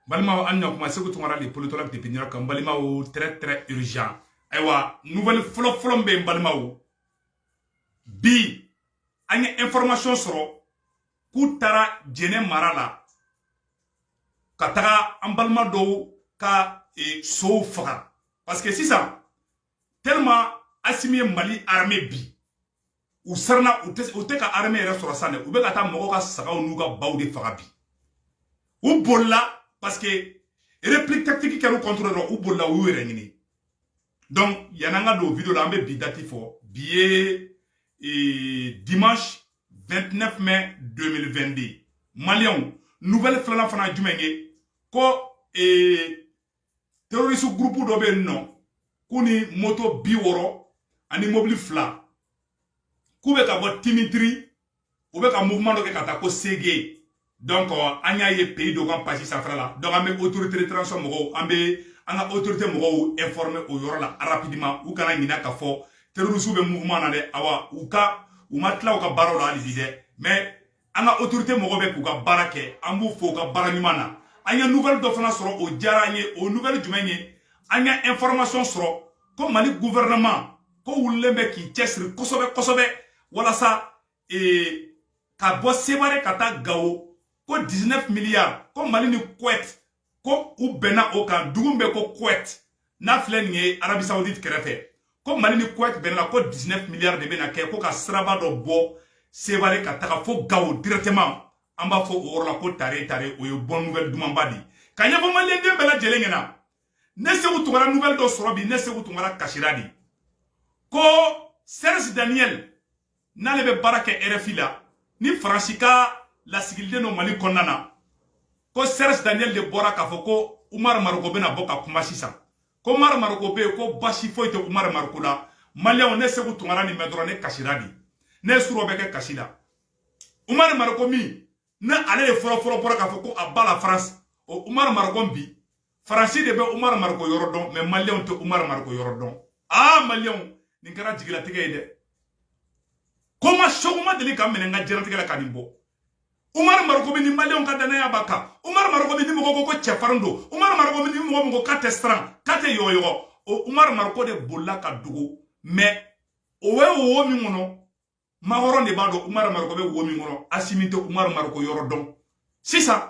balima an na kuma segu tungara les politologues de pinira kan balima o très urgent aywa nouvelle folo be balima o bi anya information soro ku tara jene marala ka taga an balima do ka so faga parce que sisan tellement Assimi Mali armée bi u sarna u te ka armée yɛrɛ sɔrɔ san dɛ u bɛ ka taa mɔgɔw ka sagaw n'u ka baw de faga bi u bolila parce que réplique tactique kɛra u contre dɔrɔn u bolila u y'u yɛrɛ ɲini donc yan'an ka don vidéo la an bɛ bi date fɔ bi ye dimanche 29 mai 2022 Maliens nouvelle filanan fana jumɛn ye ko terroriste groupe dɔ bɛ yen nɔ k'u ni moto 60 ani mobile fila k'u bɛ ka bɔ Timitiri u bɛ ka mouvement dɔ kɛ ka taa ko Ségué donc an y'a ye pays dɔ ka page sanfɛla la donc an bɛ autorité de transition mɔgɔw an bɛ an ka autorité mɔgɔw informer o yɔrɔ la rapidement u kana ɲinɛ k'a fɔ terroriste bɛ mouvement na dɛ awa u ma tila u ka baaraw la hali bi dɛ mais an ka autorité mɔgɔw bɛ k'u ka baara kɛ an b'u fɔ u ka baara ɲuman na an ye nouvelle dɔ fana sɔrɔ o diyara an ye o nouvelle jumɛn ye an ye information sɔrɔ ko Mali gouvernement ko wulilen bɛ k'i cɛsiri kosɛbɛ walasa ka bɔ Sévaré ka taa Gao ko 19 milliards ko Mali ni Kuwait ko u bɛnna o kan dugu bɛ ko Kuwait n'a filɛ nin ye Arabie Saoudite kɛrɛfɛ ko Mali ni Kuwait bɛnna ko 19 milliards de bɛna kɛ ko ka siraba dɔ bɔ Sévaré ka taga fo Gao directement an b'a fɔ o yɔrɔ la ko tare o ye bonne nouvelle dumanba di ka ɲɛfɔ Malien den bɛɛ lajɛlen ɲɛna ne Seku Tunkara nouvelle dɔ sɔrɔ bi ne Seku Tunkara kasira di ko Serge Daniel n'ale bɛ baara kɛ RFI la ni Faransi ka lasigiden no Mali kɔnɔna na ko Serge Daniel de bɔra k'a fɔ ko Umar Mariko bɛna bɔ ka kuma sisan ko Umar Mariko bɛ yen ko basi foyi tɛ Umar Mariko la Maliens ne Seku Tunkara nin mɛn dɔrɔn ne kasira di ne suro bɛ kɛ kasi la Umar Mariko min ne ale de fɔlɔ bɔra k'a fɔ ko a ba la France o Umar Mariko bi Faransi de bɛ Umar Mariko yɔrɔ dɔn mais Maliens tɛ Umar Mariko yɔrɔ dɔn Maliens nin kɛra jigilatigɛ ye dɛ Koma shoguma deli ka minɛ nga jɛnatigɛ la ka nin bɔ Umar Mariko bi ni Maliens ka danaya ba kan Umar Mariko bi ni mɔgɔ ko cɛfarin don Umar Mariko bi ni mɔgɔ ka tɛ siran ka tɛ yɔyɔ o Umar Mariko de bolila ka dogo mais o ye wo min kɔnɔ mahɔrɔn de b'a dɔn Umar Mariko bɛ wo min kɔnɔ Assimi tɛ Umar Mariko yɔrɔ dɔn sisan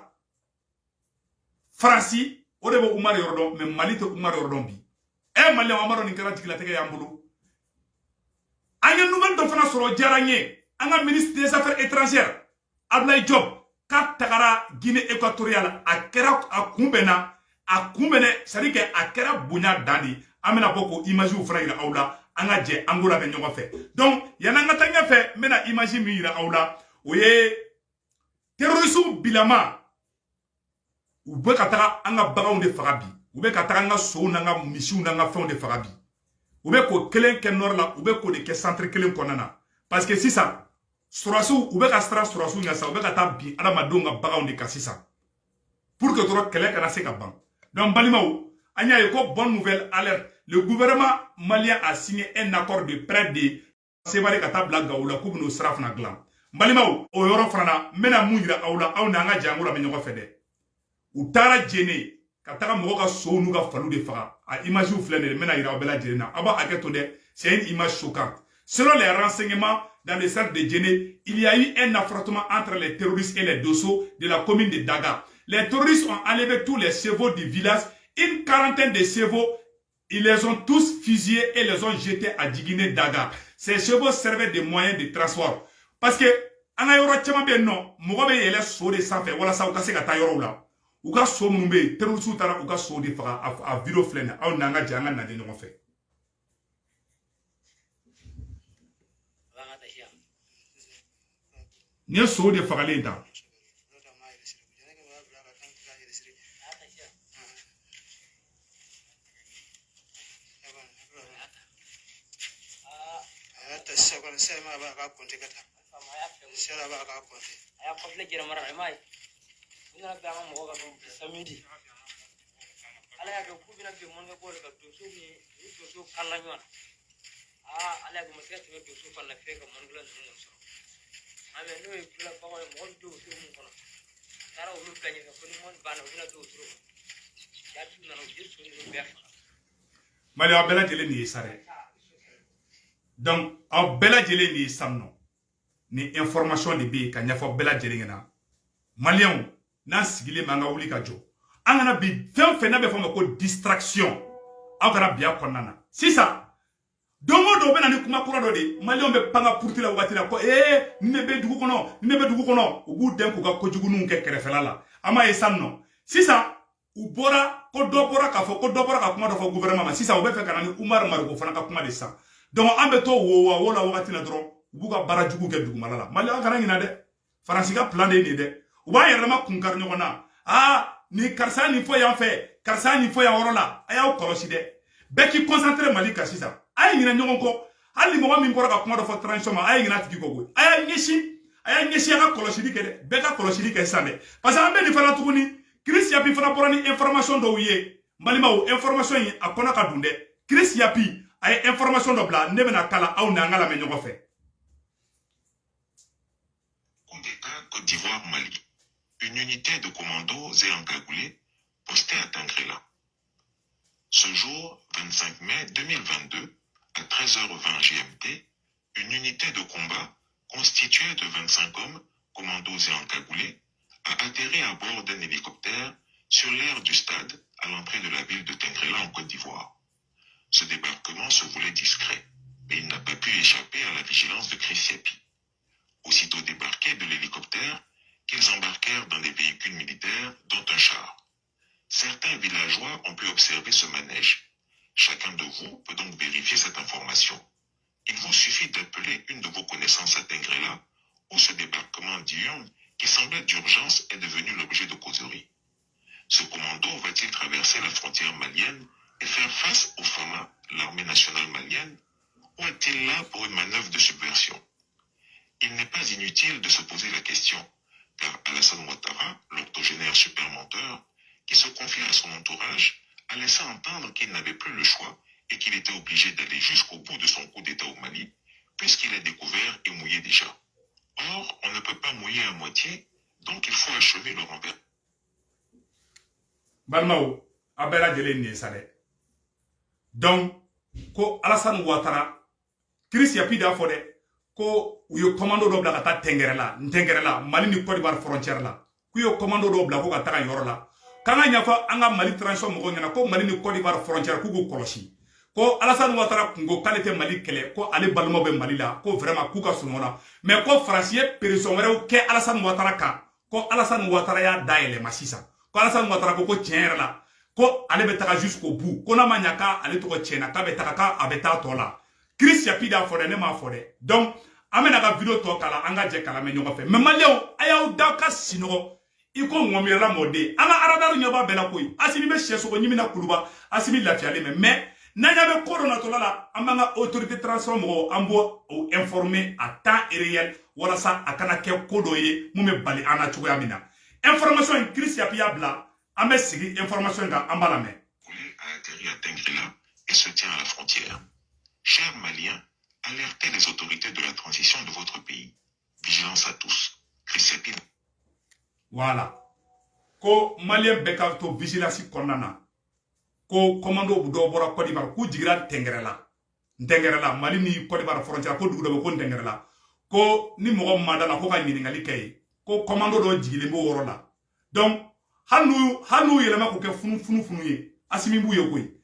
Faransi o de bɛ Umar yɔrɔ dɔn mais Mali tɛ Umar yɔrɔ dɔn bi Maliens an b'a dɔn nin kɛra jigilatigɛ y'an bolo an ye nouvelle dɔ fana sɔrɔ diyara n ye an ka ministre des affaires étrangères Abdoulaye Diop k'a tagara Guinée équatoriale a kɛra a kunbɛnna c'est-à-dire que a kɛra bonya dan de an bɛna bɔ k'o image fana yira aw la an ka jɛ an ko labɛn ɲɔgɔn fɛ donc yan'an ka taa ɲɛfɛ n bɛna image min yira aw la o ye terroriste bilama u bɛ ka taga an ka baganw de faga bi u bɛ ka taga an ka sow n'an ka misiw n'an ka fɛnw de faga bi u bɛ k'o kelen kɛ nord la u bɛ k'o de kɛ centre kelen kɔnɔna na parce que sisan surasiw u bɛ ka siran surasiw ɲɛ sisan u bɛ ka taa bin adamadenw ka baganw de kan sisan pour que dɔrɔn kɛlɛ kana se ka ban donc balimaw an y'a ye ko bonne nouvelle alerte le gouvernement malien a signé un accord de prêt de Sévaré ka taa bila Gao la k'u bɛn'o sira fana dilan balimaw o yɔrɔ fana na n bɛna mun yira aw la aw n'an ka jɛ an ko labɛn ɲɔgɔn fɛ dɛ u taara Djéné ka taga mɔgɔw ka sow n'u ka faliw de faga a image filɛ nin ye n bɛna yira aw bɛɛ lajɛlen na aw b'a hakɛ to dɛ c'est une image choquante selon les renseignements dans le cercle de Djéné il y a eu un affrontement entre les terroristes et les Dosso de la commune de Daga. Les terroristes ont enlevé tous les chevaux du village, une quarantaine de chevaux, ils les ont tous fusillés et les ont jetés à Djiguiné Daga. Ces chevaux servaient de moyens de transport parce que an ka yɔrɔ caman bɛ yen nɔ mɔgɔ bɛ yɛlɛ so de sanfɛ walasa u ka se ka taa yɔrɔw la u ka so minnu bɛ yen terroriste taara u ka so de faga a vidéo filɛ nin ye aw n'an ka jɛ an ka nade ɲɔgɔn fɛ. Ni ye so de fagalen ta ame no e pula pa mo do so mo kono tara o lu kanye ko ni mon bana o na do so Mali a bela jele ni sare. Donc a bela jele ni samno. Ni information de bi ka nyafo bela jele ngena. Malien nan sigile manga wuli ka jo. Angana bi fen na be fama ko distraction. Akara biya konana. Sisa dongo do be na ni kuma kura do de Malien be panga purti la wakati la ko ne be dugu kono ubu den ko ka kojugu nun ke kerefela la. Ama e samno. Sisa u bora ko do bora ka fo ko do bora ka kuma do fo gouvernement sisa u be fe kana ni Umar Margo fana ka kuma de sa. Donc ambe to wo wala wakati la dron ubu ka barajugu ke dugu malala. Malien kana ngina de. Faransi ka plan de ni de. Uba yerama kunkar nyogona ni karsa ni fo yan fe karsa ni fo yan worola aya kolosi de beki concentré Mali ka sisa ay ngina nyogon ko hali mo min bora ka kuma do fo transition ma ay ngina tigi ko go aya nyeshi ka kolosi di kede beka kolosi di ke sande parce que ambe ni fana tuguni Chris Yapi fana bora ni information do wiye Mali ma o information yi akona ka dunde Chris Yapi ay information do bla ne bena kala aw na ngala me nyogo fe Côte d'Ivoire, Mali. Une unité de commandos et encagoulés postée à Tangrela. Ce jour, 25 mai 2022, à 13h20 GMT, une unité de combat constituée de 25 hommes, commandos et encagoulés, a atterri à bord d'un hélicoptère sur l'aire du stade à l'entrée de la ville de Tangrela en Côte d'Ivoire. Ce débarquement se voulait discret, mais il n'a pas pu échapper à la vigilance de Chris Yapi. Aussitôt débarqués de l'hélicoptère, qu'ils embarquèrent dans des véhicules militaires, dont un char. Certains villageois ont pu observer ce manège. Chacun de vous peut donc vérifier cette information. Il vous suffit d'appeler une de vos connaissances à Tangrela, où ce débarquement diurne, qui semblait d'urgence, est devenu l'objet de causerie. Ce commando va-t-il traverser la frontière malienne et faire face au FAMA, l'armée nationale malienne, ou est-il là pour une manœuvre de subversion? Il n'est pas inutile de se poser la question, car Alassane Ouattara, l'octogénaire super menteur, qui se confie à son entourage, a laissé entendre qu'il n'avait plus le choix et qu'il était obligé d'aller jusqu'au bout de son coup d'État au Mali, puisqu'il est découvert et mouillé déjà. Or, on ne peut pas mouiller à moitié, donc il faut achever le renvers. Balmao, Abela Djele Nesale. Donc, ko Alassane Ouattara, Chris Yapi da fode, ko uyo commando do bla kata Tengerela, Mali ni Côte d'Ivoire frontière la. Kuyo commando do bla ko kata yoro la. Kanga nyafa anga Mali transition mo ngena ko Mali ni Côte d'Ivoire frontière ku go kolosi. Ko Alassane Ouattara kungo kalete Mali kele ko ale balmo be Mali la ko vraiment ku ka sunona. Mais ko français personne wera ke Alassane Ouattara ka. Ko Alassane Ouattara ya daele masisa. Ko Alassane Ouattara ko tiens la. Ko ale be taka jusqu'au bout. Ko na manyaka ale to ko tiena ka be taka ka abeta tola. Chris Yapi da fode ne ma fode. Donc amena ka video to kala anga je kala me nyongo fe. Mais Malien ayaw da ka sinogo. Iko ngomira mode ana aradaru nyoba bela koy asimi be sheso ko nyimina kuluba asimi lafiale mais nanya be corona to lala amanga autorité transforme mo ambo informer à temps réel wala sa akana ke kodoye mume bali ana chugo yamina information Chris Yapi bla ame sigi information ga ambala me a atterri à Tangrela et se tient à la frontière. Chers Maliens, alertez les autorités de la transition de votre pays. Vigilance à tous. Chris Yapi. Voilà. Ko Malien beka to vigilance konana. Ko commando do bora Côte d'Ivoire ku jigira Tengerela. Mali ni Côte d'Ivoire frontière ko dugudo ko Tengerela. Ko ni mogo mandala ko ka nyiningali kay. Ko commando do jigile mo worola. Donc hanu yelema ko ke funu ye. Asimi bu ye koy.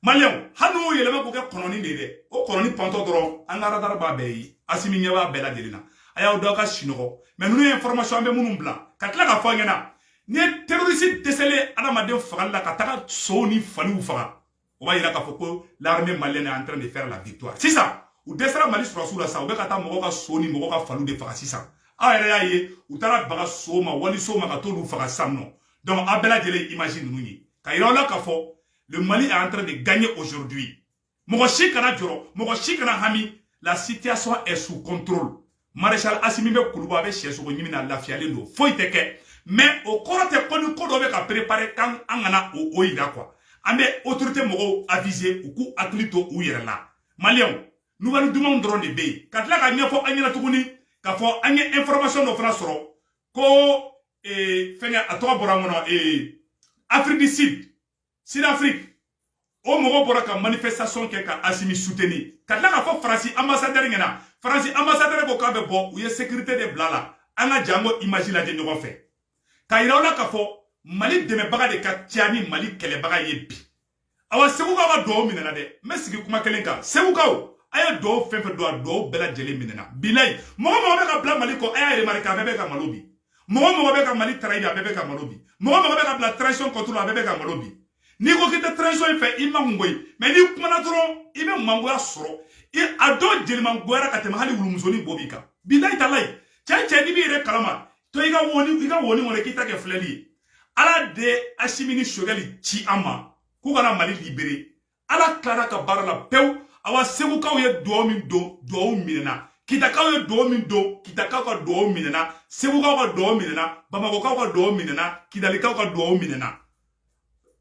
Malien hanu yelema ko ke kononi de. O kononi panto doro angara darba be asimi nyawa bela delina. Aya do ka shinogo. Mais nous information be munum bla. Katla ka fangena. Ni terroriste décelé adamaden fagal la kataka soni faliou faga. On va y ka foko l'armée malienne est en train de faire la victoire. C'est ça. Ou desera Mali sur la sa ou be kata mogo ka soni mogo ka falou de faga sisa. A ya ye ou tara baga soma wali soma ka tolu faga samno. Donc Abela Djele imagine nous ni. Ka ira la ka fo le Mali est en train de gagner aujourd'hui. Mogo shikana joro, mogo shikana hami, la situation est sous contrôle. Maréchal Assimi be kuluba be cheso ko nyimina lafiale no foiteke mais au korote konu kodo be ka préparer kan angana o oida quoi ambe autorité mogo aviser ou ku atlito ou yerla Malien nous allons demander drone de be katla ka nyafo anyela tukuni ka fo anye information no fra soro ko fenga atoa borangono Afrique du Sud Sud-Afrique o mogo bora ka manifestation ke ka Assimi soutenir ka tla ka fo France ambassadeur ngena France ambassadeur ko ka be bo u ye sécurité de blala anga jango image la de ɲɔgɔn fɛ ka yira la ka fɔ Mali dɛmɛbaga de ka tiani Mali kɛlɛbaga ye bi awa segukaw ka dɔw minɛna dɛ n bɛ sigi kuma kelen kan segukaw a ye dɔw fɛn fɛn don a dɔw bɛɛ lajɛlen minɛna bilayi mɔgɔ bɛ ka bila Mali kɔ a y'a remarqué a bɛɛ bɛ ka malo bi mɔgɔ bɛ ka Mali trahir a bɛɛ bɛ ka malo bi mɔgɔ bɛ ka bila transition contrôle a bɛɛ bɛ ka malo bi n'i ko k'i tɛ transition in fɛ i ma ngoyi mais n'i kumana dɔrɔn i bɛ mangoya sɔrɔ a dɔw jelimangoyara ka tɛmɛ hali wulumusonin bɔ b'i kan bilayi talayi cɛ n'i b'i yɛrɛ kalama to i ka woni kɔnɔ k'i ta kɛ filɛli ye ala de Assimi ni Choguel ci an ma k'u kana Mali libérer ala tilara ka baara la pewu awa segukaw ye duwawu min don duwawu minɛna kitakaw ye duwawu min don kitakaw ka duwawu minɛna segukaw ka duwawu minɛna bamakokaw ka duwawu minɛna kidalikaw ka duwawu minɛna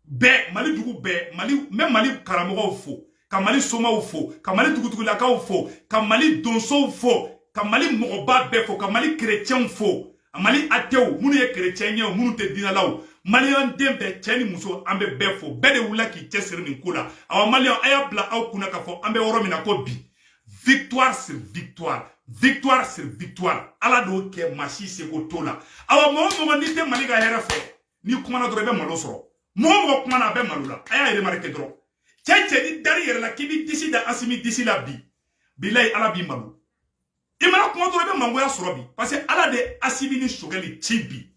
bɛɛ Mali dugu bɛɛ Mali karamɔgɔw fo ka Mali somaw fo ka Mali dugutugulakaw fo ka Mali donsow fo ka Mali mɔgɔba bɛɛ fo ka Mali chrétienw fo Mali atew minnu ye chrétien ye minnu tɛ dinalaw Malien den bɛɛ cɛ ni muso an bɛ bɛɛ fo bɛɛ de wula k'i cɛsiri nin ko la awa Malien a y'a bila aw kunna k'a fɔ an bɛ yɔrɔ min na ko bi victoire sur victoire victoire sur victoire ala d'o kɛ maa si seko t'o la awa mɔgɔ n'i tɛ Mali ka hɛrɛ fɛ n'i kumana dɔrɔn i bɛ malo sɔrɔ mɔgɔ kumana a bɛ malo la a y'a remarqué dɔrɔn cɛ ni dari yɛrɛ la k'i b'i disi da Assimi disi la bi bilayi ala b'i malo i mana kuma dɔrɔn i bɛ mangoya sɔrɔ bi parce que ala de Assimi ni Choguel ci bi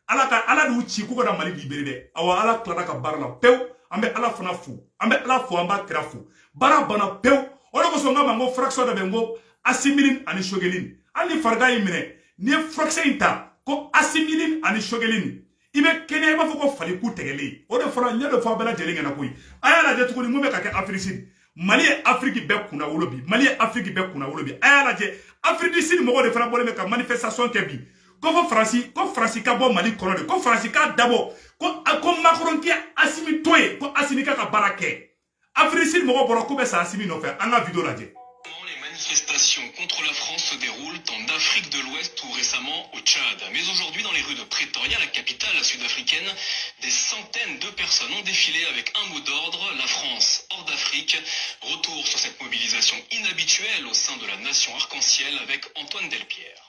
ala d'u ci k'u kana Mali libérer dɛ awa ala tilara ka baara la pewu an bɛ ala fana fo an bɛ ala fo an b'a kira fo baara banna pewu o de kosɔn n k'a ma n ko fraction dɔ bɛ n ko Assimi ani Choguel hali ni farigan y'i minɛ n'i ye fraction in ta ko Assimi ani Choguel i bɛ kɛnɛya i b'a fɔ ko faliku tɛgɛlen o de fɔra n ɲɛ dɔ fɔ a bɛɛ lajɛlen ɲɛna koyi a y'a lajɛ tuguni mun bɛ ka kɛ Afrique Sud Mali ye Afrique bɛɛ kunna wolo bi Mali ye Afrique bɛɛ kunna wolo bi a y'a lajɛ Afrique du Sud mɔgɔw de fana bɔlen bɛ ka manifestation kɛ bi ko fɔ Faransi ka bɔ Mali kɔnɔ de ko Faransi ka dabɔ ko Macron kɛ Assimi to ye ko Assimi ka baara kɛ Afrique Sud mɔgɔw bɔra k'u bɛ sa Assimi nɔfɛ an ka vidéo lajɛ. Les manifestations contre la France se déroulent en Afrique de l'Ouest ou récemment au Tchad. Mais aujourd'hui, dans les rues de Pretoria, la capitale sud-africaine, des centaines de personnes ont défilé avec un mot d'ordre, la France hors d'Afrique. Retour sur cette mobilisation inhabituelle au sein de la nation arc-en-ciel avec Antoine Delpierre.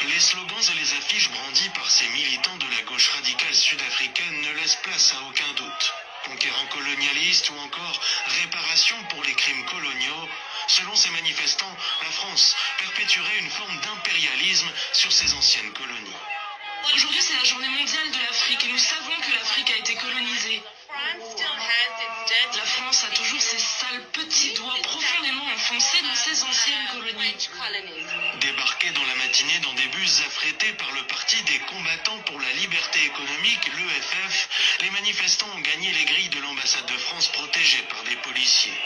Les slogans et les affiches brandis par ces militants de la gauche radicale sud-africaine ne laissent place à aucun doute. Conquérant colonialiste ou encore réparation pour les crimes coloniaux, selon ces manifestants, la France perpétuerait une forme d'impérialisme sur ses anciennes colonies. Aujourd'hui, c'est la journée mondiale de l'Afrique et nous savons que l'Afrique a été colonisée. La France a toujours ses sales petits doigts profondément enfoncés dans ses anciennes colonies. Débarqués dans la matinée dans des bus affrétés par le Parti des combattants pour la liberté économique, l'EFF, les manifestants ont gagné les grilles de l'ambassade de France protégée par des policiers.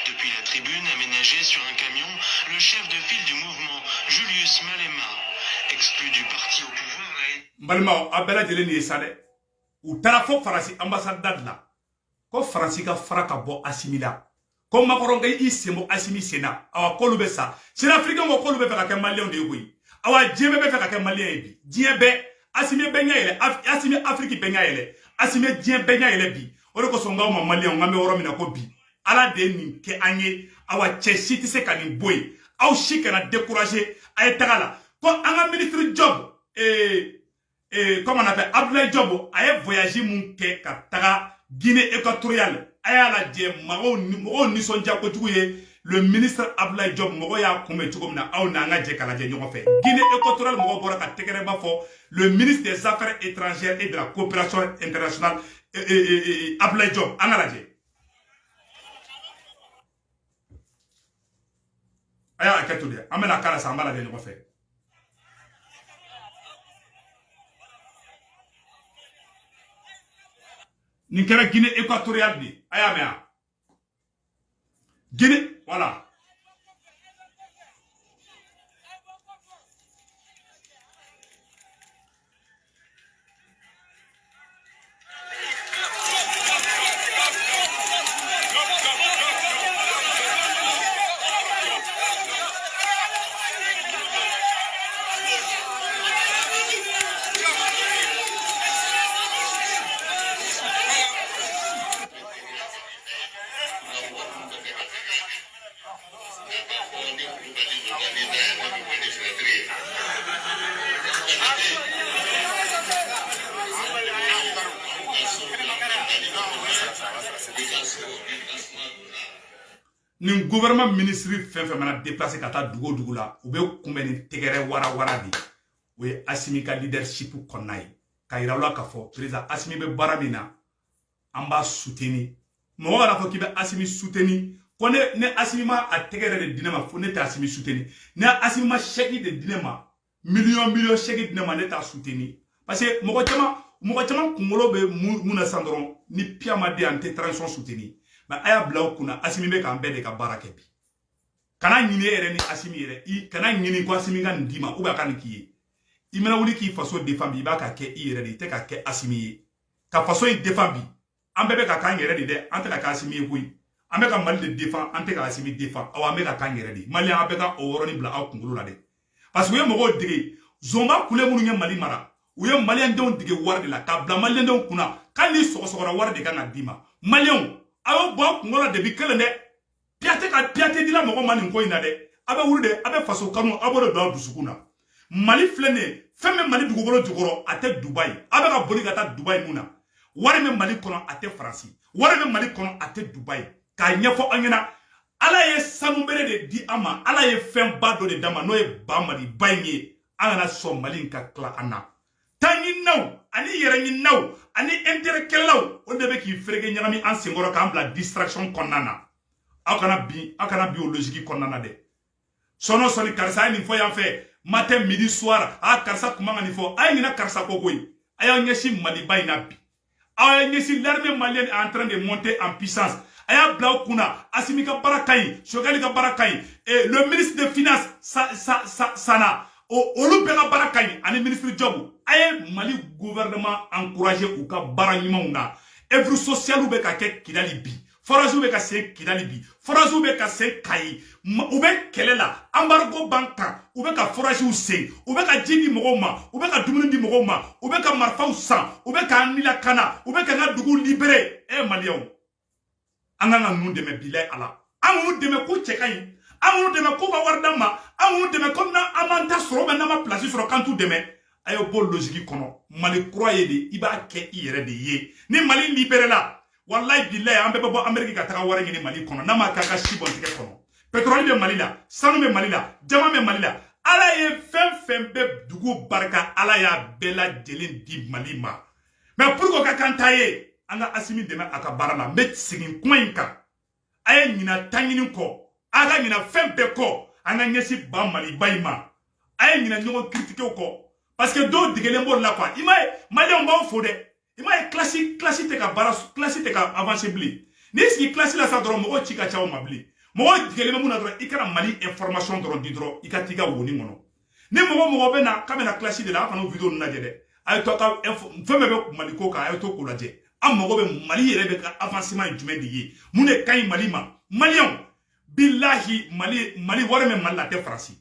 Depuis la tribune aménagée sur un camion, le chef de file du mouvement, Julius Malema, exclu du parti au pouvoir, Malema a bɛɛ lajɛlen de ye sa dɛ u taara fɔ Faransi ambassade la ko Faransi ka fara ka bɔ Assimi la ko Macron ka i sen bɔ Assimi sen na awa k'olu bɛ sa Sud-Africain ko k'olu bɛ fɛ ka kɛ Malien de ye koyi awa diɲɛ bɛɛ bɛ fɛ ka kɛ Malien ye bi diɲɛ bɛɛ Assimi bɛɛ ɲɛ yɛlɛ Assimi Afrique bɛɛ ɲɛ yɛlɛ Assimi diɲɛ bɛɛ ɲɛ yɛlɛ bi o de kosɔn n k'aw ma Malien n k'an bɛ yɔrɔ min na ko bi ala de ye nin kɛ an ye awa cɛ si tɛ se ka nin bɔ yen aw si kana décourager a ye taga la ko an ka ministre Job comme on appelle Abdoulaye Diop a ye voyage mun kɛ ka taga Guinée équatoriale a y'a lajɛ mɔgɔw nisɔndiya kojugu ye le ministre Abdoulaye Diop mɔgɔw y'a kunbɛn cogo min na aw n'an ka jɛ ka lajɛ ɲɔgɔn fɛ Guinée équatoriale mɔgɔw bɔra ka tɛgɛrɛba fɔ le ministre des affaires étrangères et de la coopération internationale Abdoulaye Diop an ka lajɛ a y'a hakɛ to dɛ an bɛna k'a la sa an b'a lajɛ ɲɔgɔn fɛ. Nin kɛra Guinée équatoriale de a y'a mɛn a Guinée voilà ni gouvernement ministre fɛn mana déplacer ka taa dugu dugu la u bɛ kunbɛn ni tɛgɛrɛ wara de o ye Assimi ka leadership kɔnɔna ye ka yira la k'a fɔ président Assimi bɛ baara min na an b'a soutenir mɔgɔ kana fɔ k'i bɛ Assimi soutenir ko ne Assimi ma a tɛgɛrɛ de di ne ma fo ne tɛ Assimi soutenir ne Assimi ma chèque de di ne ma million chèque di ne ma ne t'a soutenir parce que mɔgɔ caman kunkolo bɛ mun na san dɔrɔn ni Pierre ma di an tɛ transition soutenir mais a y'a bila o kunna Assimi bɛ k'an bɛɛ de ka baara kɛ bi kana ɲini e yɛrɛ ni Assimi yɛrɛ kana ɲini ko Assimi ka nin d'i ma ou bien a ka nin k'i ye i mana wuli k'i faso défend bi i b'a ka kɛ i yɛrɛ de i tɛ ka kɛ Assimi ye ka faso in défend bi an bɛɛ bɛ ka k'an yɛrɛ de dɛ an tɛ ka kɛ Assimi ye koyi an bɛ ka Mali de défend an tɛ ka Assimi défend aw an bɛ ka k'an yɛrɛ de Malien an bɛ ka o yɔrɔnin bila aw kunkolo la dɛ parce que u ye mɔgɔw dege zonba kule minnu ye Mali mara u ye Malien denw dege wari de la ka bila Malien denw kunna k'ali ni sɔgɔsɔgɔra wari de kan ka d'i ma Malien aw y'o bɔ aw kunkolo la depuis kelen dɛ Piate dila mɔgɔ ma nin ko in na dɛ a bɛ wuli de a bɛ faso kanu a b'o de don aw dusukun na Mali filɛ nin ye fɛn bɛ Mali dugukolo jukɔrɔ a tɛ Dubaï a bɛ ka boli ka taa Dubaï mun na wari bɛ Mali kɔnɔ a tɛ Faransi wari bɛ Mali kɔnɔ a tɛ Dubaï k'a ɲɛfɔ an ɲɛna Ala ye sanu bere de di an ma Ala ye fɛn ba dɔ de d'a ma n'o ye ba Mali ba in ye an kana sɔn Mali in ka tila an na taɲinaw ani yɛrɛɲinaw ani intérêt kɛlaw o de bɛ k'i fereke ɲagami an senkɔrɔ k'an bila distraction kɔnɔna na aw kana bi o logique kɔnɔna na dɛ sɔni karisa ye nin fɔ yan fɛ matin midi soir karisa kuma ka nin fɔ a ye ɲina karisa ko koyi a y'aw ɲɛsin Maliba in na bi aw y'a ɲɛsin l'armée malienne est en train de monter en puissance a y'a bila aw kunna Assimi ka baara ka ɲi Choguel ka baara ka ɲi le ministre des finances Sana olu bɛɛ ka baara ka ɲi ani ministre Job a ye Mali gouvernement encourager u ka baara ɲumanw na œuvre sociale bɛ ka kɛ Kidali bi forage bɛ ka se Kidali bi forage bɛ ka se Kayi u bɛ kɛlɛ la embargo ban kan u bɛ ka forage sen u bɛ ka ji di mɔgɔw ma u bɛ ka dumuni di mɔgɔw ma u bɛ ka marifaw san u bɛ ka nilakana u bɛ ka n ka dugu libéré Maliens an kan ka ninnu dɛmɛ bilayi ala an k'u dɛmɛ k'u cɛ ka ɲi an k'u dɛmɛ k'u ka wari d'an ma an k'u dɛmɛ comme an m'an ta sɔrɔ n'an ma place sɔrɔ k'an t'u dɛmɛ a ye bɔ logique kɔnɔ Mali kura ye de i b'a kɛ i yɛrɛ de ye ni Mali libéré la wallahi billahi an bɛɛ bɛ bɔ Amérique ka taga wari ɲini Mali kɔnɔ n'a ma k'a ka si bɔn tigɛ kɔnɔ pétrole bɛ Mali la sanu bɛ Mali la jama bɛ Mali la Ala ye fɛn bɛ dugu barika Ala y'a bɛɛ lajɛlen di Mali ma mais pour que ka kan ta ye an ka Assimi dɛmɛ a ka baara la n bɛ segin kuma in kan a ye ɲina taɲini kɔ a ka ɲina fɛn bɛɛ kɔ an ka ɲɛsin ba Maliba in ma a ye ɲina ɲɔgɔn critiquer kɔ parce que dɔw degelen b'o la quoi i m'a ye Maliens b'aw fo dɛ i m'a ye classe tɛ ka baara classe tɛ ka avancer bilen n'i sigi classe la sa dɔrɔn mɔgɔw ci ka ca o ma bilen mɔgɔw degelen bɛ mun na dɔrɔn i kana Mali information dɔrɔn di dɔrɔn i ka t'i ka woni kɔnɔ ni mɔgɔ bɛ na k'a bɛ na classe de la a kana o vidéo ninnu lajɛ dɛ a ye to ka fɛn bɛɛ bɛ Mali ko kan a ye to k'o lajɛ an mago bɛ Mali yɛrɛ bɛ ka avancement ye jumɛn de ye mun de ka ɲi Mali ma Maliens billahi Mali wari min Mali la tɛ Faransi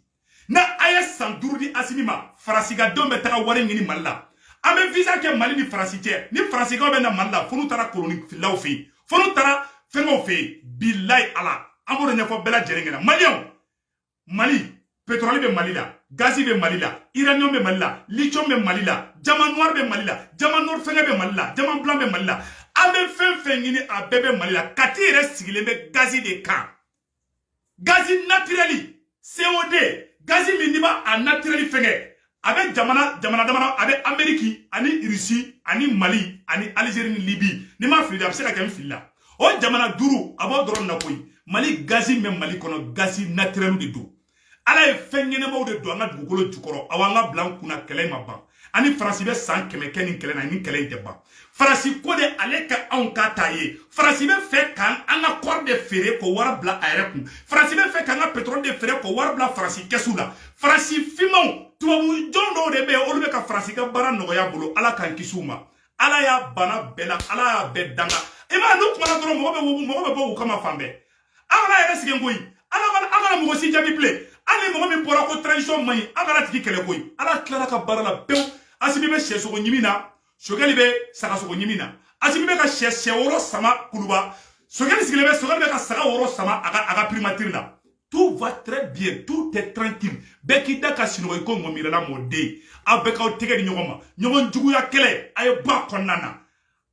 na a ye san 5 di Assimi ma Faransi ka denw bɛ taga wari ɲini Mali la an bɛ visa kɛ Mali ni Faransi cɛ ni Faransikɛw bɛ na Mali la fo n'u taara koloni filaw fɛ yen fo n'u taara fɛngɛw fɛ yen billahi ala an b'o de ɲɛfɔ bɛɛ lajɛlen ɲɛna Maliens Mali pétrole bɛ Mali la gaz bɛ Mali la uranium bɛ Mali la lithium bɛ Mali la diamant noir bɛ Mali la diamant noir fɛngɛ bɛ Mali la diamant blanc bɛ Mali la an bɛ fɛn ɲini a bɛɛ bɛ Mali la Kati yɛrɛ sigilen bɛ gaz de kan gaz naturel COD gaz min n'i b'a a naturel fɛngɛ a bɛ jamana a bɛ Amérique ani Russie ani Mali ani Algérie ni Libye ni ma fili a bɛ se ka kɛ n fili la o jamana 5 a b'o dɔrɔn na koyi Mali gaz bɛ Mali kɔnɔ gaz naturel de don Ala ye fɛn ɲɛnɛmaw de don an ka dugukolo jukɔrɔ aw an ka bila an kunna kɛlɛ ma ban ani Faransi bɛ san 100 kɛ nin kɛlɛ na ni kɛlɛ in tɛ ban Faransi ko de ale ka anw ka ta ye Faransi bɛ fɛ k'an ka kɔri de feere k'o wari bila a yɛrɛ kun Faransi bɛ fɛ k'an ka pétrole de feere k'o wari bila Faransi kɛsu la Faransi finmanw tubabu jɔn dɔw de bɛ yen olu bɛ ka Faransi ka baara nɔgɔya bolo Ala k'an kisi u ma Ala y'a bana bɛɛ la Ala y'a bɛɛ danga i m'a n'u kumana dɔrɔn mɔgɔ bɛ bɔ u kama fan bɛɛ an kana yɛrɛ sigi koyi an kana mɔgɔ si jaabi bilen hali mɔgɔ min bɔra ko transition man ɲi an kana tigi kɛlɛ koyi Ala tilara ka baara la pewu Assimi bɛ sɛsogo ɲimi na Choguel bɛ sagasogo ɲimi na Assimi bɛ ka sɛ woro sama kuluba Choguel sigilen bɛ Choguel bɛ ka saga woro sama a ka primature la tout va très bien tout est tranquille bɛɛ k'i da ka sinɔgɔ i ko ŋɔmirala mɔden aw bɛɛ k'aw tɛgɛ di ɲɔgɔn ma ɲɔgɔn juguya kɛlɛ a ye bɔ a kɔnɔna na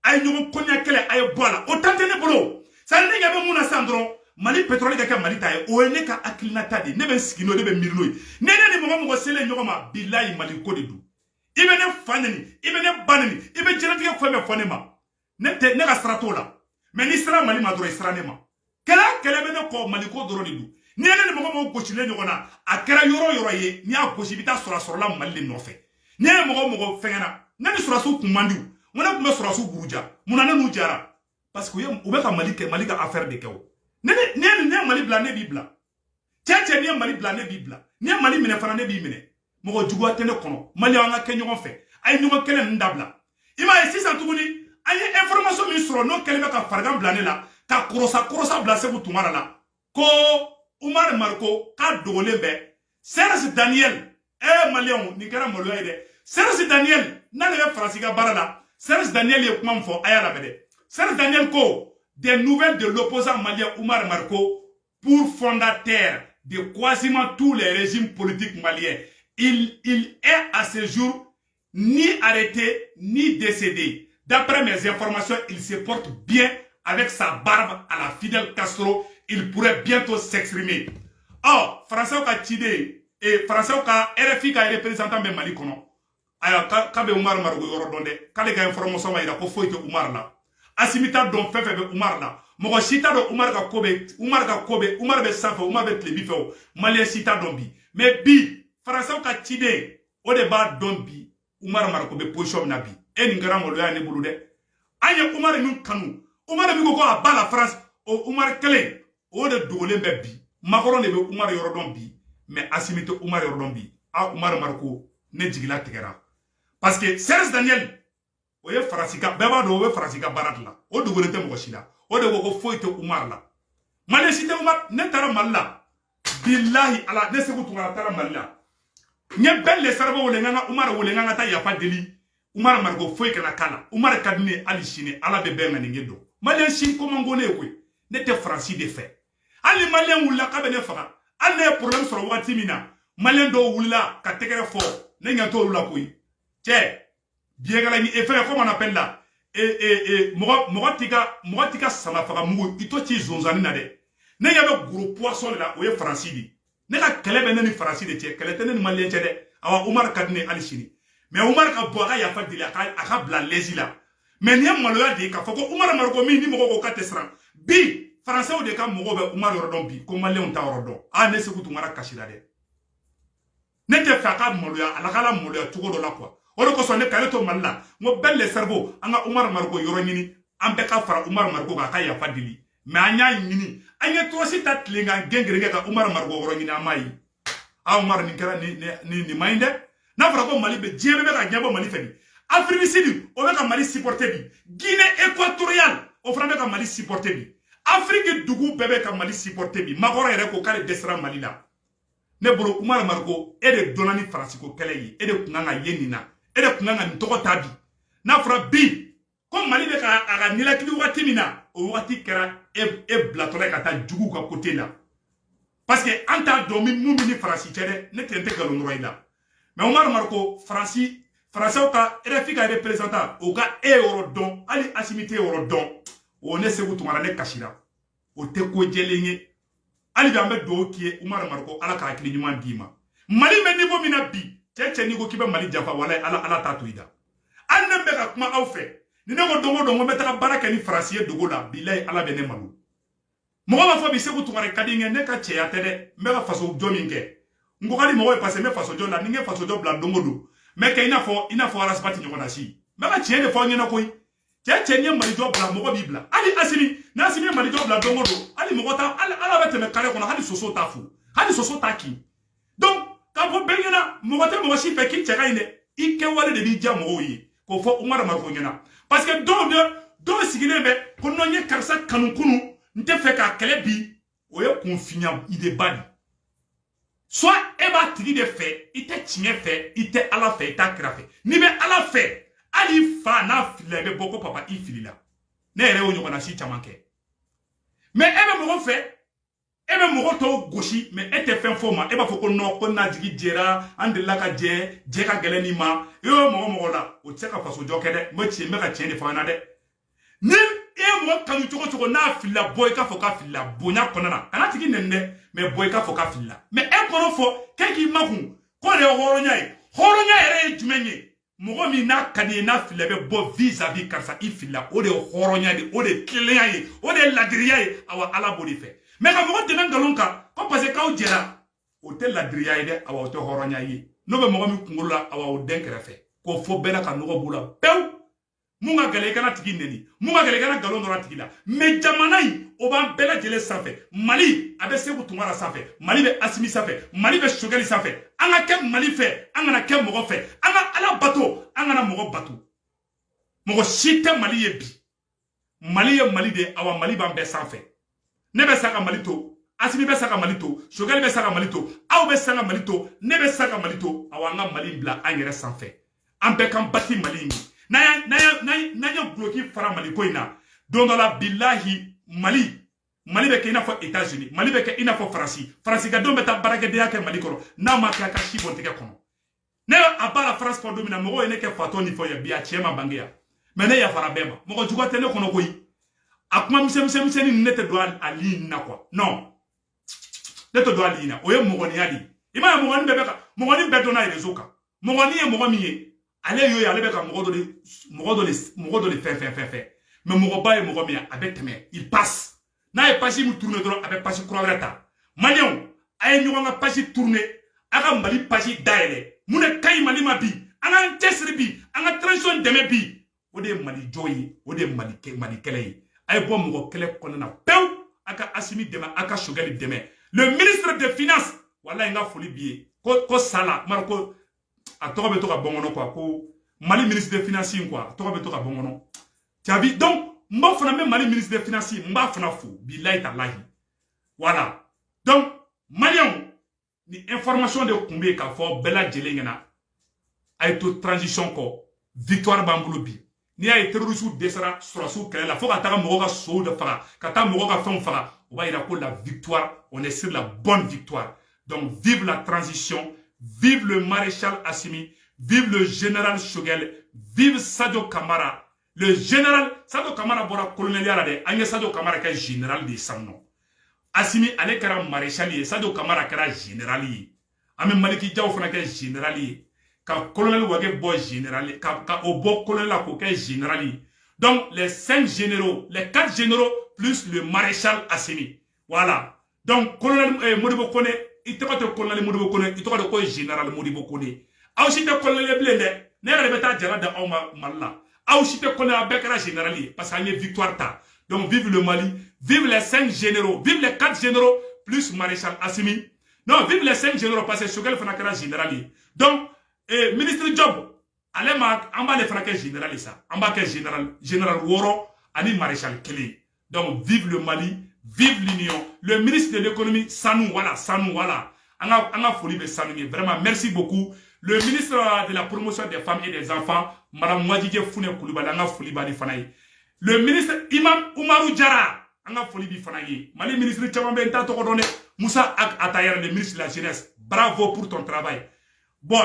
a ye ɲɔgɔn kɔɲa kɛlɛ a ye bɔ a la o tan tɛ ne bolo c'est à dire ne ɲɛ bɛ mun na sisan dɔrɔn Mali pétrole ka Mali taye o ne ka akilnata de ne be skino de be mirno ne ni mo sele nyoma billahi Mali ko de du ibe ne fanani ibe ne banani ibe jelatige ko me fonema ne ka strato la mais ni sera Mali ma doro sera ne ma kala be ne ko Mali ko doro de du ni ne mo gochile nyona akara yoro ye ni a gochibita sura la Mali no fe ni mo fengana ne ni sura su kumandi wona kuma sura su buruja munana nu jara parce que o be ka Mali ka affaire de kewo ne Mali bla ne bibla tete ne Mali bla ne bibla ne Mali mine fana ne bi mine mo jugwa tene kono Mali anga ke nyogon fe ay nyogon kele ndabla ima e sisa tuguni ay information mi soro no kele be ka fargan bla ne la ka korosa bla se bu tumara la ko Umar Marko ka dogole be Serge Daniel Malion ni kera molo ide Serge Daniel na le France ga barala Serge Daniel ye kuma mfo ayala bede Serge Daniel ko des nouvelles de l'opposant malien Oumar Marko pour fondateur de quasiment tous les régimes politiques maliens. Il est à ce jour ni arrêté ni décédé. D'après mes informations, il se porte bien avec sa barbe à la Fidel Castro. Il pourrait bientôt s'exprimer. Oh, Français au Tchide et Français au RFI qui est représentant de Mali kono. Alors, quand Oumar Marko yorodonde, quand les informations va y avoir faut Oumar là. Asimita don fefe be Umar la mogo sita do Umar ka kobe Umar be safa Umar be tlebi feo Malien sita don bi mais bi Français ka tide o de ba don bi Umar Marko be position na bi eni ngara mo ya ne bulu de anya Umar min kanu Umar bi ko a bala France o Umar kele o de dogole be bi makoro ne be Umar yorodon bi mais Asimita Umar yorodon bi a Umar Marko ne jigila tigera parce que Serge Daniel o ye farasika beba do o ye farasika baratla o dugolete mo shila o de ko foite Umar la Mali site Umar ne tara malla billahi ala ne se ko tungara tara malla nye belle sarbo wole nganga Umar wole nganga ta ya deli Umar Marko foite kana kala Umar kadine ali shine ala be benga ningedo Mali shin ko mangone ko ne te franci de fait ali Mali wulla ka be ne faga ali ne problème sur wati mina Mali do wulla ka tegere fo ne nyato wulla ko che bien que et faire comment on appelle là moratika sama faga mugo ito ti zonzani na de ne yabe gros poisson là o ye français di ne ka kele be ne français de tie kele tene ni malien tie de awa Umar kadne alishini mais Umar ka boga ya fa dili aka bla lezi là mais ni maloya de ka foko Umar Marko mi ni mogo ko katesran bi français o de ka mogo be Umar yordon bi ko malien ta yordon a ne se kutu ngara kashira de ne te fa ka maloya ala kala maloya tugo do la quoi olo ko sonne kale to malla mo belle cerveau anga Umar Marko yoro nyini ambe ka fara Umar Marko ka ya fadili mais anya nyini anya to si tatlinga gengere ka Umar Marko yoro nyini amai a Umar ni kera ni mainde na fara ko Mali be jebe be ka nyabo Mali fedi Afrique du Sud o be ka Mali supporter bi Guinée équatoriale o fara be ka Mali supporter bi Afrique dugu bebe ka Mali supporter bi magoro ere ko kale desra Mali la ne bolo Umar Marko e de donani Franciko kele yi e de kunanga yenina e de kunanga ntoko tabi na fra bi ko Mali be ka aga nilakili wati mina o wati kera e blatore ka ta jugu ka côté là parce que anta domi mumini Franci cede ne tente galo nroida mais Omar Marko Franci français ka RFI ka représentant o ka euro don ali asimité euro don o ne se gutumara ne kashira o te ko jelenye ali be do ki Omar Marko ala ka akili nyuma dima Mali me niveau mina bi tete ni ko kibe Mali jafa wala ala tatuida anne be ka kuma aw fe ni ne ko dongo be ta baraka ni Francier dogo la billahi ala be ne malu mo ba fo bi se gutumara kadinge ne ka che ya tede me ka faso jominge ngokali mo we passe me faso jo la ninge faso jo bla dongo do mais que ina fo arasbati nyoko na si me ka che de fo nyena koy tete nye Mali jo bla mo ko bibla ali asimi na asimi Mali jo bla dongo do ali mo ko ta ala be te me kale ko na hali soso tafu hali soso taki donc ka fo benyana mo ko te mo si fe ki chega ine ike wale de bi jam o yi ko fo Umar Marko nyena parce que do sigine be ko no nye karsa kanunkunu nte fe ka kele bi o ye confiant ide badi soit e ba tigi de fe ite chinye fe ite ala fe ita kira fe ni be ala fe ali fa na file be boko papa I filila ne ere o nyoko na si chamanke mais ebe mo fe ebe mo to goshi mais ete fe foma eba foko no ko na jigi jera andela ka je ka gele ni ma yo mo la o tseka faso jokede mo chi me ka chene fa na de ni e mo kanu chogo na filla boy ka foka filla bonya konana kana tigi nende mais boy ka foka filla mais e kono fo keki magun ko le horonya ere jumenye mo mi na kadi na filla be bo vis-à-vis karsa i filla o de horonya de o de client yi o de ladriya yi awa ala bodi fe mais ka mo de ngalonka ko parce que o jera o te ladriya yi de awa o te horonya yi no be mo mi kungula awa o den krefe ko fo bela ka no bula pew munga gale kana tigi neni munga gale kana galon dora tigi la mais jamana yi o ban bela jele sanfɛ Mali abe Seku Tumara sanfɛ Mali be Asimi sanfɛ Mali be Choguel sanfɛ an ka kɛ Mali fɛ an kana kɛ mɔgɔ fɛ an ka ala bato an kana mɔgɔ bato mɔgɔ si tɛ Mali ye bi Mali ye Mali de awa Mali ban bɛɛ sanfɛ ne bɛ sa ka Mali to Asimi bɛ sa ka Mali to Choguel bɛ sa ka Mali to aw bɛ sa ka Mali to ne bɛ sa ka Mali to awa an ka Mali bila an yɛrɛ sanfɛ an bɛɛ kan bati Mali in Naya bloqué fara Mali ko ina don la billahi Mali be ke ina fo États-Unis Mali be ke ina fo France ga don beta barake de yake Mali koro na ma ka shi bonteke kono ne abala France pour domina mo ene ke fato ni fo ya bia chema bangia mais ne ya fara bema mo jugo tene kono koyi akuma mse ni nete do ali na kwa non nete do ali na oye mo ni ali ima mo ni bebeka mo ni beto na irezuka mo ni e mo mi ale yo ale be ka mogo do le fait mais mogo ba e mogo mi avec teme il passe na e passe mu tourner do avec passe croireta Malion ay ñu nga passe tourner aka Mali passe daele mu ne kay Mali ma bi anga tesri bi anga transition deme bi o de Mali joyi o de Mali kele ay bo mogo kele konana pew aka Asimi deme aka Choguel deme le ministre des finances wallahi nga foli bié ko sala marko a togo be to ka bongono quoi ko Mali ministre des finances quoi togo be to ka bongono tiabi donc mba fana me Mali ministre des finances mba fana fou billahi tallahi voilà donc Malion ni information de kumbe ka fo bela jelengena ay to transition ko victoire bambulu bi ni ay terroriste desara surasu kala fo ka ta mo ka so de fara ka ta mo ka fon fara on va ira ko la victoire on est sur la bonne victoire donc vive la transition. Vive le maréchal Assimi, vive le général Choguel, vive Sadio Kamara. Le général Sadio Kamara bora colonel yara de anye Sadio Kamara ka général de sanno. Assimi ale kara maréchal ye Sadio Kamara kara général ye. Ame Maliki Diaw fana ka général ye. Ka colonel wage bo général ka obo colonel la ko ka général ye. Donc les 5 généraux, les 4 généraux plus le maréchal Assimi. Voilà. Donc colonel Modibo Kone ito ko to colonel Modibo Kone ito ko ko général Modibo Kone aw si te colonel blende ne yɛrɛ bɛ taa jara da aw ma Mali la aw si te colonel bɛɛ kɛra général ye parce que an ye victoire ta donc vive le Mali vive les 5 généraux vive les 4 généraux plus maréchal Assimi non vive les 5 généraux parce que Choguel fana kɛra général ye donc ministre Job ale ma an b'ale fana kɛ général ye sa an b'a kɛ général Woro ani maréchal kelen donc vive le Mali. Vive l'Union. Le ministre de l'économie, Sanou, voilà. Anga folie de Sanou. Vraiment, merci beaucoup. Le ministre de la promotion des femmes et des enfants, Madame Mwadjidje Founé Koulibaly, anga folie badi fanaye. Le ministre Imam Oumarou Diarra, anga folie bi fanaye. Mali ministre Tchamambe Nta Tokodone, Moussa Atayer, le ministre de la jeunesse. Bravo pour ton travail. Bon,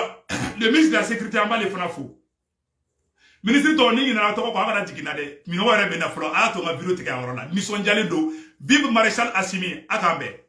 le ministre de la sécurité, amba le fanafou. Ministre Tony, il n'a pas de Jikinade, Mino Rebena Flo, a ton bureau de Gaorona, Mission Dialendo, vive maréchal Assimi, Akambe.